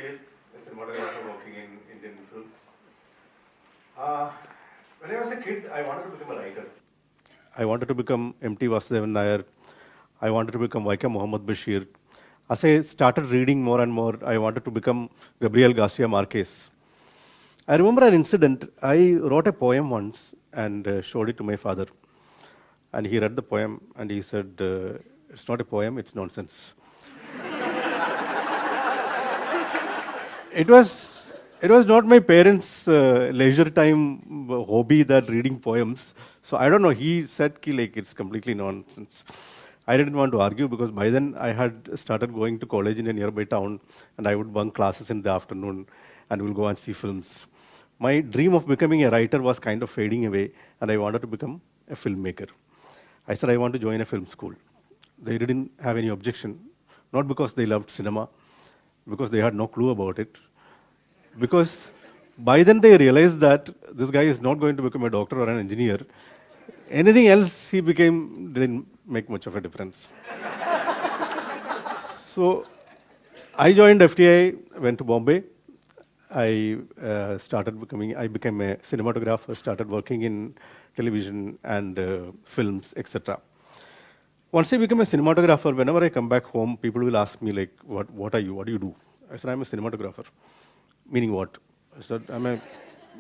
kid, a cinematographer working in Indian films. When I was a kid, I wanted to become a writer. I wanted to become M.T. Vasudevan Nair. I wanted to become Vaikam Muhammad Bashir. As I started reading more and more, I wanted to become Gabriel Garcia Marquez. I remember an incident. I wrote a poem once and showed it to my father. And he read the poem and he said, it's not a poem, it's nonsense. It was not my parents' leisure time hobby, that reading poems. So I don't know, he said like it's completely nonsense. I didn't want to argue because by then I had started going to college in a nearby town and I would bunk classes in the afternoon and we'll go and see films. My dream of becoming a writer was kind of fading away and I wanted to become a filmmaker. I said I want to join a film school. They didn't have any objection, not because they loved cinema, because they had no clue about it. Because by then they realized that this guy is not going to become a doctor or an engineer. Anything else he became didn't make much of a difference. So I joined FTI, went to Bombay. I became a cinematographer, started working in television and films, etc. Once I became a cinematographer, whenever I come back home, people will ask me like, what are you? What do you do? I said, I'm a cinematographer. Meaning what? I said, I'm a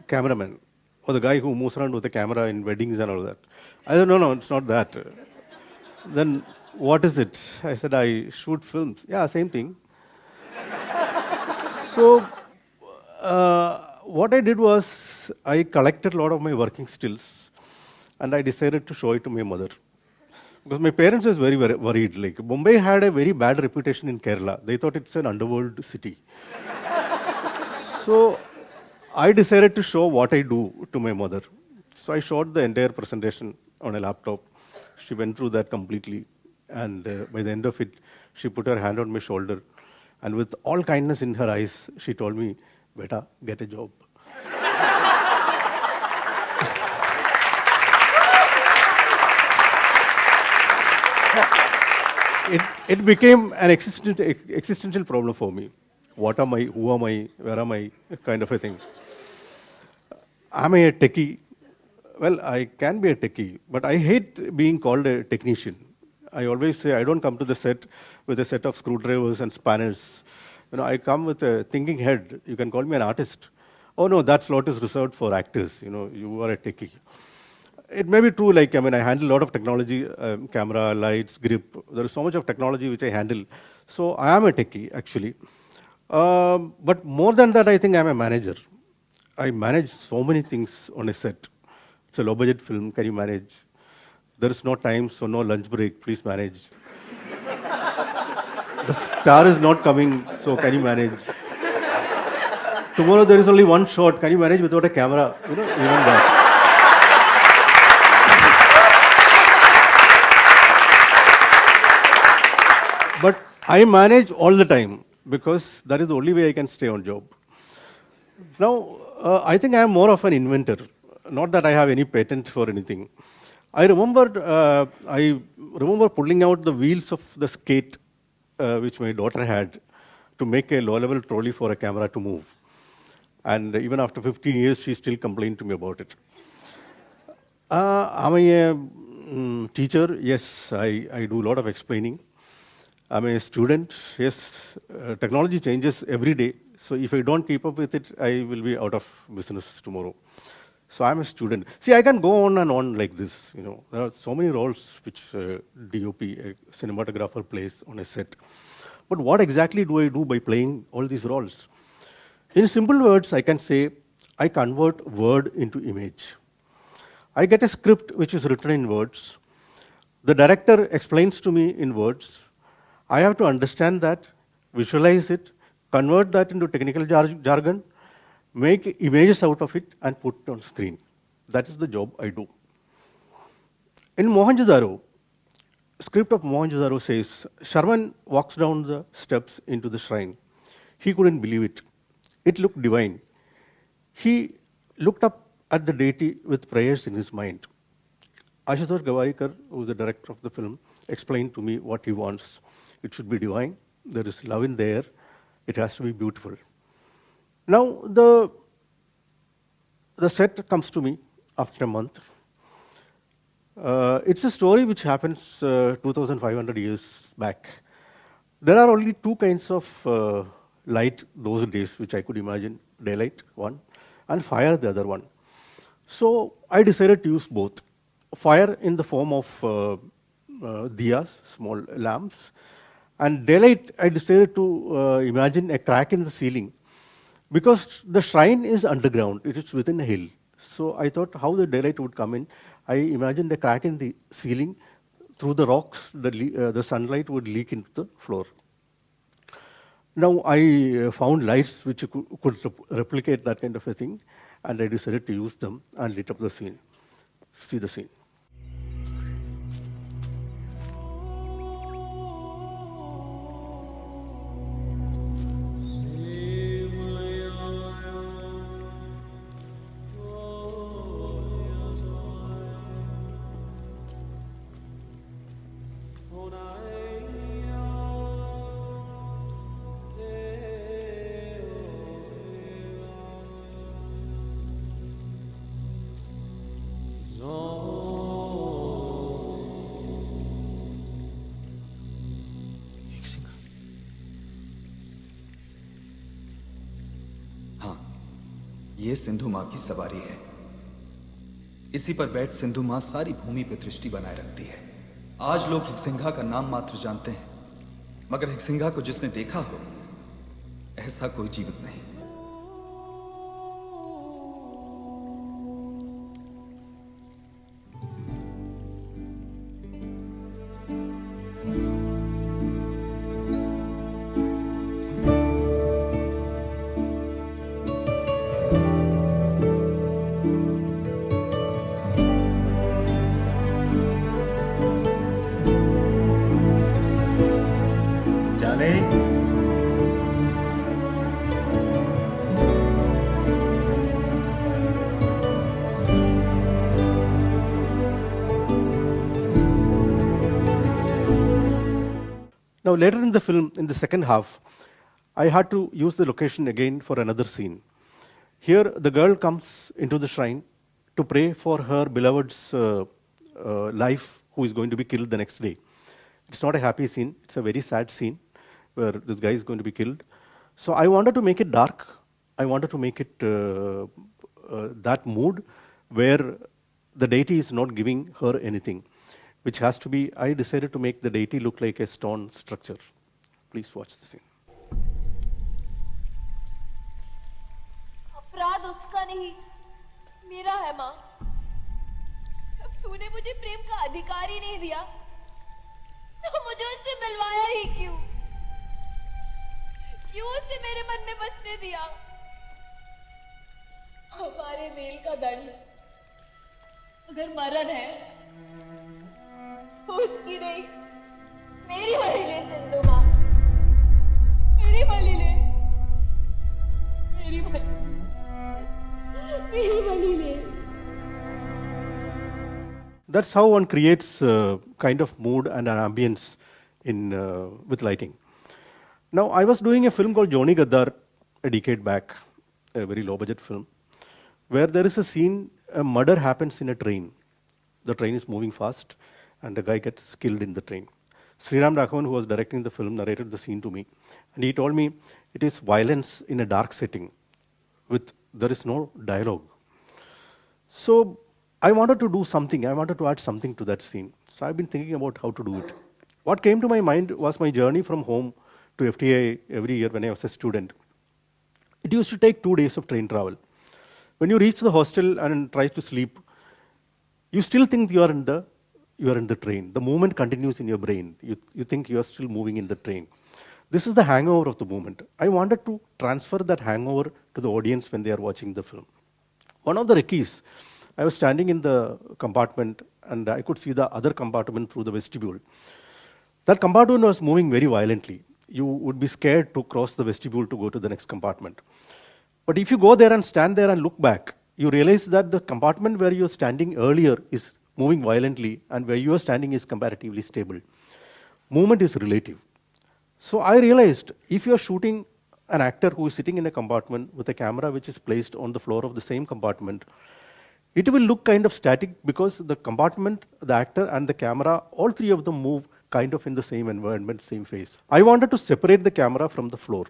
cameraman. Or the guy who moves around with a camera in weddings and all that. I said, no, it's not that. Then what is it? I said, I shoot films. Yeah, same thing. So what I did was, I collected a lot of my working stills and I decided to show it to my mother. Because my parents was very, very worried. Like, Bombay had a very bad reputation in Kerala. They thought it's an underworld city. So I decided to show what I do to my mother. So I shot the entire presentation on a laptop. She went through that completely. And by the end of it, she put her hand on my shoulder. And with all kindness in her eyes, she told me, "Beta, get a job." It became an existential problem for me. What am I? Who am I? Where am I? Kind of a thing. Am I a techie? Well, I can be a techie, but I hate being called a technician. I always say I don't come to the set with a set of screwdrivers and spanners. I come with a thinking head. You can call me an artist. Oh no, that slot is reserved for actors. You are a techie. It may be true, I handle a lot of technology, camera, lights, grip. There is so much of technology which I handle. So I am a techie, actually. But more than that, I think I'm a manager. I manage so many things on a set. It's a low-budget film, can you manage? There is no time, so no lunch break, please manage. The star is not coming, so can you manage? Tomorrow there is only one shot, can you manage without a camera? Even that. But I manage all the time because that is the only way I can stay on job. Now, I think I am more of an inventor, not that I have any patent for anything. I remember pulling out the wheels of the skate which my daughter had to make a low-level trolley for a camera to move. And even after 15 years, she still complained to me about it. Am I a teacher? Yes, I do a lot of explaining. I'm a student. Yes, technology changes every day. So if I don't keep up with it, I will be out of business tomorrow. So I'm a student. See, I can go on and on like this. There are so many roles which DOP, a cinematographer, plays on a set. But what exactly do I do by playing all these roles? In simple words, I can say, I convert word into image. I get a script which is written in words. The director explains to me in words. I have to understand that, visualize it, convert that into technical jargon, make images out of it, and put it on screen. That is the job I do. In Mohenjo-daro, script of Mohenjo-daro says, Sharman walks down the steps into the shrine. He couldn't believe it. It looked divine. He looked up at the deity with prayers in his mind. Ashutosh Gavarikar, who is the director of the film, explained to me what he wants. It should be divine. There is love in there. It has to be beautiful. Now, the set comes to me after a month. It's a story which happens 2,500 years back. There are only two kinds of light those days, which I could imagine: daylight, one, and fire, the other one. So I decided to use both. Fire in the form of diyas, small lamps, and daylight, I decided to imagine a crack in the ceiling, because the shrine is underground, it is within a hill. So I thought how the daylight would come in. I imagined a crack in the ceiling. Through the rocks, the sunlight would leak into the floor. Now I found lights which could replicate that kind of a thing, and I decided to use them and lit up the scene. See the scene. ये सिंधु माँ की सवारी है। इसी पर बैठ सिंधु माँ सारी भूमि पे दृष्टि बनाए रखती है। आज लोग हिक्सिंघा का नाम मात्र जानते हैं, मगर हिक्सिंघा को जिसने देखा हो, ऐसा कोई जीवित नहीं। Now, later in the film, in the second half, I had to use the location again for another scene. Here, the girl comes into the shrine to pray for her beloved's life, who is going to be killed the next day. It's not a happy scene. It's a very sad scene where this guy is going to be killed. So I wanted to make it dark. I wanted to make it that mood where the deity is not giving her anything, which has to be, I decided to make the deity look like a stone structure. Please watch the scene. अपराध उसका नहीं, मेरा है माँ। जब तूने मुझे प्रेम का अधिकार ही नहीं दिया, तो मुझे उससे मिलवाया ही क्यों? क्यों उसे मेरे मन में बसने दिया? हमारे मेल का दंड अगर मरण है, उसकी नहीं, मेरी बलि ले सिंधु माँ, मेरी बलि ले, मेरी बलि ले। That's how one creates kind of mood and an ambience in with lighting. Now, I was doing a film called Johnny Gaddar a decade back, a very low-budget film, where there is a scene, a murder happens in a train. The train is moving fast, and the guy gets killed in the train. Sriram Raghavan, who was directing the film, narrated the scene to me, and he told me it is violence in a dark setting, there is no dialogue. So I wanted to do something. I wanted to add something to that scene. So I've been thinking about how to do it. What came to my mind was my journey from home to FTI every year when I was a student. It used to take 2 days of train travel. When you reach the hostel and try to sleep, you still think you are in the train. The movement continues in your brain. You think you are still moving in the train. This is the hangover of the moment. I wanted to transfer that hangover to the audience when they are watching the film. One of the recce's, I was standing in the compartment and I could see the other compartment through the vestibule. That compartment was moving very violently. You would be scared to cross the vestibule to go to the next compartment. But if you go there and stand there and look back, you realize that the compartment where you were standing earlier is moving violently and where you are standing is comparatively stable. Movement is relative. So I realized if you are shooting an actor who is sitting in a compartment with a camera which is placed on the floor of the same compartment, it will look kind of static because the compartment, the actor, and the camera, all three of them move kind of in the same environment, same phase. I wanted to separate the camera from the floor.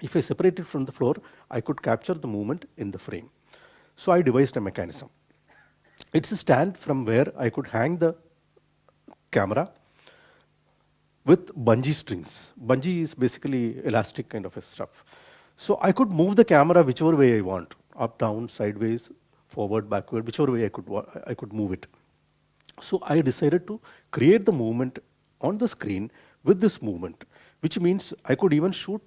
If I separate it from the floor, I could capture the movement in the frame. So I devised a mechanism. It's a stand from where I could hang the camera with bungee strings. Bungee is basically elastic kind of a stuff. So I could move the camera whichever way I want, up, down, sideways, forward, backward, whichever way I could move it. So I decided to create the movement on the screen with this movement, which means I could even shoot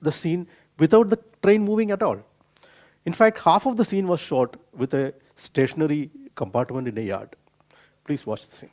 the scene without the train moving at all. In fact, half of the scene was shot with a stationary compartment in a yard. Please watch the scene.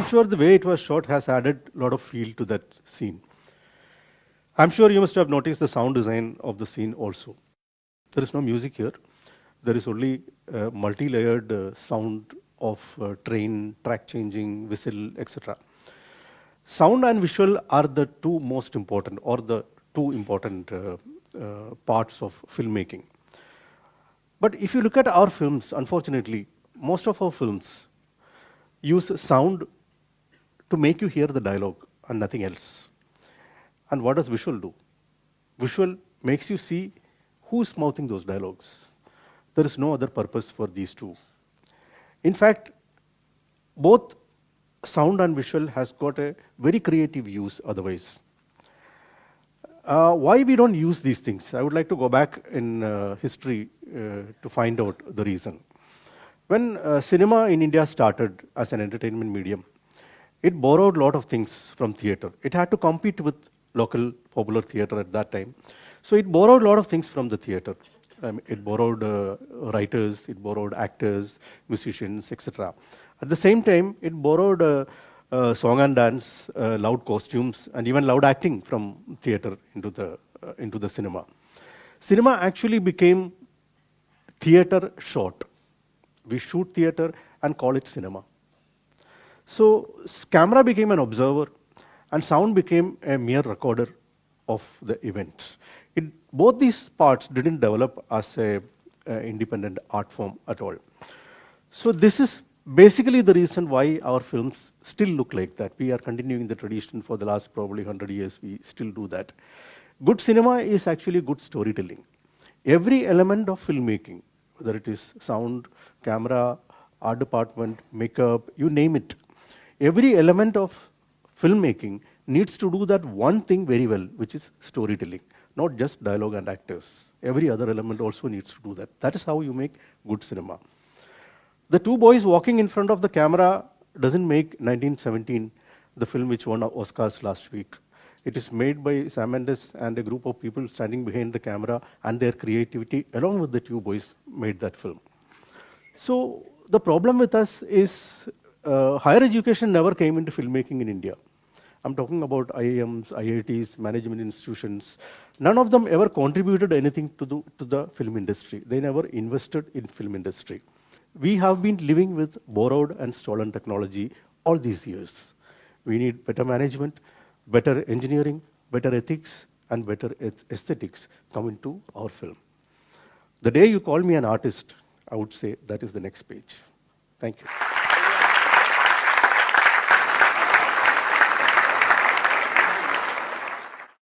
Sure the way it was shot has added a lot of feel to that scene. I'm sure you must have noticed the sound design of the scene also. There is no music here. There is only multi-layered sound of train, track changing, whistle, etc. Sound and visual are the two most important or the two important parts of filmmaking. But if you look at our films, unfortunately, most of our films use sound to make you hear the dialogue and nothing else. And what does visual do? Visual makes you see who's mouthing those dialogues. There is no other purpose for these two. In fact, both sound and visual has got a very creative use otherwise. Why we don't use these things? I would like to go back in history to find out the reason. When cinema in India started as an entertainment medium, it borrowed a lot of things from theatre. It had to compete with local popular theatre at that time. So it borrowed a lot of things from the theatre. It borrowed writers, it borrowed actors, musicians, etc. At the same time, it borrowed song and dance, loud costumes, and even loud acting from theater into the cinema. Cinema actually became theater short. We shoot theater and call it cinema. So camera became an observer and sound became a mere recorder of the event. Both these parts didn't develop as a independent art form at all. So this is basically the reason why our films still look like that. We are continuing the tradition for the last probably 100 years. We still do that. Good cinema is actually good storytelling. Every element of filmmaking, whether it is sound, camera, art department, makeup, you name it, every element of filmmaking needs to do that one thing very well, which is storytelling, not just dialogue and actors. Every other element also needs to do that. That is how you make good cinema. The two boys walking in front of the camera doesn't make 1917, the film which won Oscars last week. It is made by Sam Mendes and a group of people standing behind the camera, and their creativity, along with the two boys, made that film. So the problem with us is higher education never came into filmmaking in India. I'm talking about IIMs, IITs, management institutions. None of them ever contributed anything to the film industry. They never invested in film industry. We have been living with borrowed and stolen technology all these years. We need better management, better engineering, better ethics, and better aesthetics come into our film. The day you call me an artist, I would say that is the next page. Thank you.